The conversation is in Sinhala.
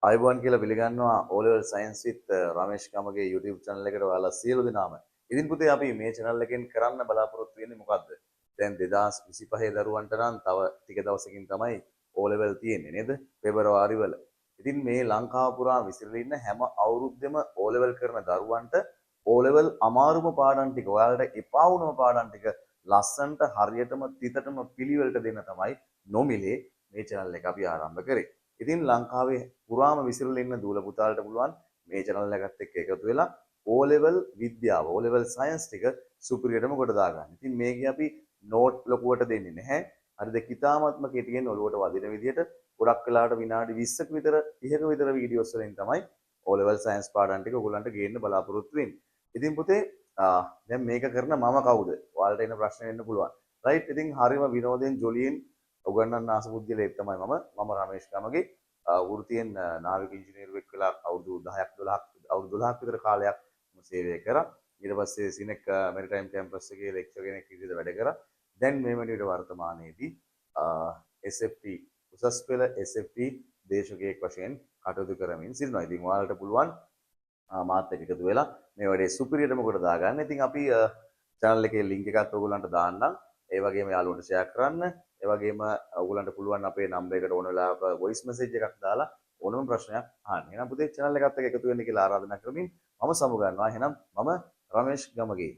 ආයුබෝවන් කියලා පිළිගන්නවා O level science with Ramesh Gamage YouTube channel එකට ඔයාලා සියලු දෙනාම. ඉතින් පුතේ අපි මේ channel එකෙන් කරන්න බලාපොරොත්තු වෙන්නේ මොකද්ද? දැන් 2025 දරුවන්ට නම් තව ටික දවසකින් තමයි O level තියෙන්නේ නේද? පෙබරවාරි වල. ඉතින් මේ ලංකාව පුරා විසිරලා ඉන්න හැම අවුරුද්දෙම O level කරන දරුවන්ට O level අමාරුම පාඩම් ටික ඔයාලට එපා වුණම පාඩම් ටික ලස්සන්ට හරියටම තිතටම පිළිවෙලට දෙන්න තමයි නොමිලේ මේ channel එක අපි ආරම්භ කරේ. ඉතින් ලංකාවේ පුරාම විසිරලා ඉන්න දූල පුතාලට පුළුවන් මේ channel එකත් එක්ක එකතු වෙලා O level විද්‍යාව O level science ටික සුපිරියටම කොට දාගන්න. ඉතින් මේකේ අපි නෝට් ලොකුවට දෙන්නේ නැහැ. හරිද? කිතාමත්ම කෙටියෙන් ඔලුවට වදින විදිහට ගොඩක් වෙලාවට විනාඩි 20ක විතර 30ක විතර වීඩියෝස් වලින් තමයි O level science පාඩම් ටික ඔයගොල්ලන්ට ගේන්න බලාපොරොත්තු වෙන්නේ. ඉතින් පුතේ දැන් මේක කරන මම කවුද? ඔයාලට එන ප්‍රශ්න වෙන්න පුළුවන්. රයිට්. ඉතින් හරිම විනෝදයෙන් ජොලියෙන් උගන්වන්න ආස පුද්ගලයෙක් තමයි මම රමේෂ් ගමගේ වෘත්තියෙන් නාවික ඉංජිනේරුවෙක් වෙලා අවුරුදු 10ක් 12ක් අවුරුදු 12ක් විතර කාලයක් මම සේවය කරා. ඊට පස්සේ සිනෙක් මෙරිටයිම් කැම්පස් එකේ ලෙක්චර් කෙනෙක් විදිහට වැඩ කරා. දැන් මේ වෙනවිට වර්තමානයේදී SFT උසස් පෙළ SFT දේශකයෙක් වශයෙන් කටයුතු කරමින් සිටිනවා. ඉතින් ඔයාලට පුළුවන් මාත් එක්ක එකතු වෙලා මේ වැඩේ සුපිරියටම කොට දාගන්න. ඉතින් අපි channel එකේ link එකත් ඔයගොල්ලන්ට දාන්නම්. ඒ වගේම යාළුවන්ට share කරන්න. ඒ වගේම ඔයගොල්ලන්ට පුළුවන් අපේ නම්බර් එකට ඕන වෙලාවක voice message එකක් දාලා ඕනම ප්‍රශ්නයක් අහන්න. එහෙනම් පුතේ channel එකත් එක්ක එකතු වෙන්න කියලා ආරාධනා කරමින් මම සමු ගන්නවා. එහෙනම් මම රමේෂ් ගමගේ